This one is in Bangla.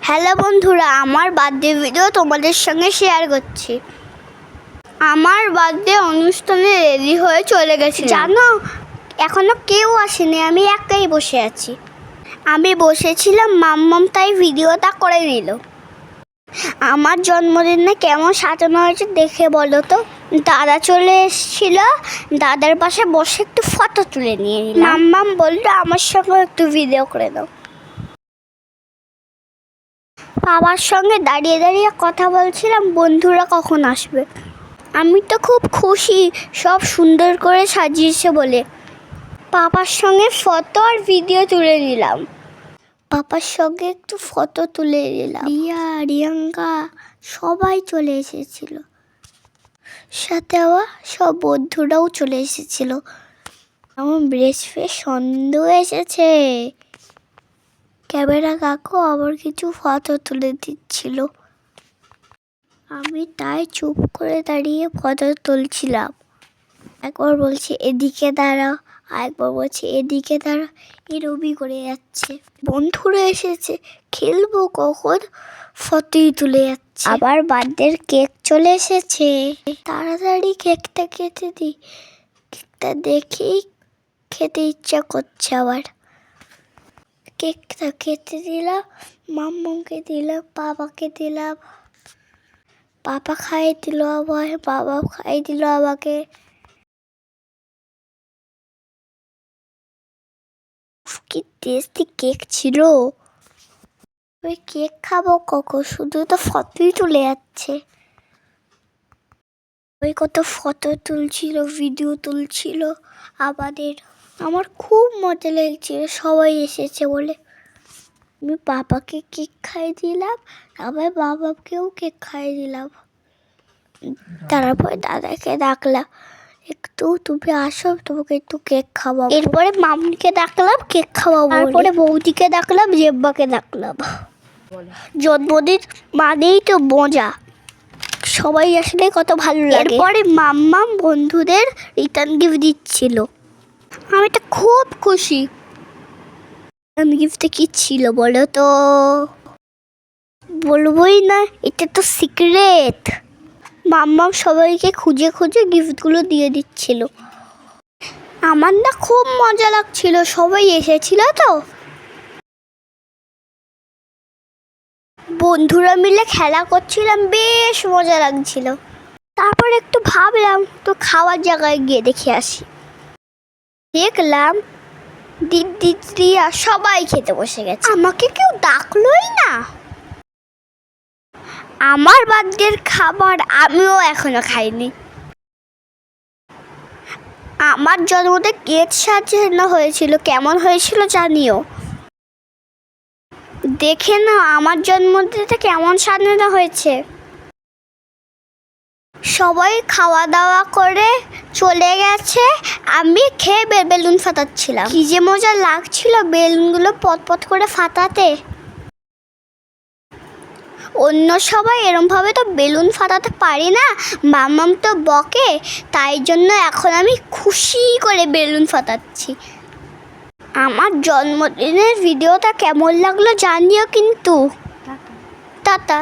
হ্যালো বন্ধুরা, আমার বার্থডে ভিডিও তোমাদের সঙ্গে শেয়ার করছি। আমার বার্থডে অনুষ্ঠানে রেডি হয়ে চলে গেছি। জানো, এখনো কেউ আসেনি, আমি একাই বসে আছি। আমি বসেছিলাম, মাম্মাম তাই ভিডিওটা করে নিল। আমার জন্মদিনে কেমন সাজানো হয়েছে দেখে বলো তো। দাদা চলে এসেছিল, দাদার পাশে বসে একটু ফটো তুলে নিয়ে নিলাম। মাম্মাম বললো আমার সঙ্গে একটু ভিডিও করে দাও। বাবার সঙ্গে দাঁড়িয়ে দাঁড়িয়ে কথা বলছিলাম বন্ধুরা কখন আসবে। আমি তো খুব খুশি, সব সুন্দর করে সাজিয়েছে বলে। বাবার সঙ্গে ফটো আর ভিডিও তুলে নিলাম। বাবার সঙ্গে একটু ফটো তুলে নিলাম। রিয়া, রিয়াঙ্কা সবাই চলে এসেছিল, সাথে আবার সব বন্ধুরাও চলে এসেছিল। আমার বেস্ট ফ্রেন্ড সন্দেহ এসেছে। ক্যামেরা কাকু আবার কিছু ফটো তুলে দিচ্ছিল, আমি তাই চুপ করে দাঁড়িয়ে ফটো তুলছিলাম। একবার বলছি এদিকে দাঁড়াও, আরেকবার বলছি এদিকে দাঁড়াও, এরবি করে যাচ্ছে। বন্ধুরা এসেছে, খেলবো কখন, ফটোই তুলে যাচ্ছে। আবার বার্থডের কেক চলে এসেছে, তাড়াতাড়ি কেকটা কেটে দিই। কেকটা দেখেই খেতে ইচ্ছা করছে। আবার কেকটা কেটে দিলাম, মাম্মাকে দিলাম, বাবাকে দিলাম। বাবা খাইয়ে দিল, আবার বাবা খাইয়ে দিল আমাকে। কি টেস্টি কেক ছিল। ওই কেক খাবো কখন, শুধু তো ফটোই তুলে যাচ্ছে। ওই কত ফটো তুলছিল, ভিডিও তুলছিল আমাদের। আমার খুব মজা লেগেছিল সবাই এসেছে বলে। আমি বাবাকে কেক খাইয়ে দিলাম, আবার বাবাকেও কেক খাইয়ে দিলাম। তারপর দাদাকে ডাকলাম, একটু তুমি আসো, তোমাকে একটু কেক খাওয়াবো। এরপরে মামনিকে ডাকলাম কেক খাওয়াবো। তারপরে বৌদিকে ডাকলাম, জেব্বাকে ডাকলাম। জন্মদিন মানেই তো মজা, সবাই আসলে কত ভালো লাগে। এরপরে মাম্মাম বন্ধুদের রিটার্ন গিফট দিচ্ছিল, আমি তো খুব খুশি। গিফটে কি ছিল বলো তো? বলবোই না, এটা তো সিক্রেট। মাম্মাম সবাইকে খুঁজে খুঁজে গিফটগুলো দিয়ে দিচ্ছিল। আমার না খুব মজা লাগছিল, সবাই এসেছিল তো। বন্ধুরা মিলে খেলা করছিলাম, বেশ মজা লাগছিল। তারপর একটু ভাবলাম তো খাওয়ার জায়গায় গিয়ে দেখে আসি। দেখলাম দিদি আর সবাই খেতে বসে গেছে, আমাকে কেউ ডাকলোই না। আমার বার্থডের খাবার আমিও এখনো খাইনি। আমার জন্মদিনে কেক সাজানো হয়েছিল, কেমন হয়েছিল জানিও। দেখে না আমার জন্মদিনটা কেমন সাজানো হয়েছে। সবাই খাওয়া দাওয়া করে চলে গেছে, আমি খেয়ে বেলুন ফাটাচ্ছিলাম। কি যে মজা লাগছিল বেলুনগুলো পটপট করে ফাটাতে। অন্য সবাই এরমভাবে তো বেলুন ফাটাতে পারি না, মাম্মাম তো বকে। তাই জন্য এখন আমি খুশি করে বেলুন ফাটাচ্ছি। আমার জন্মদিনের ভিডিওটা কেমন লাগলো জানিও কিন্তু। টাটা।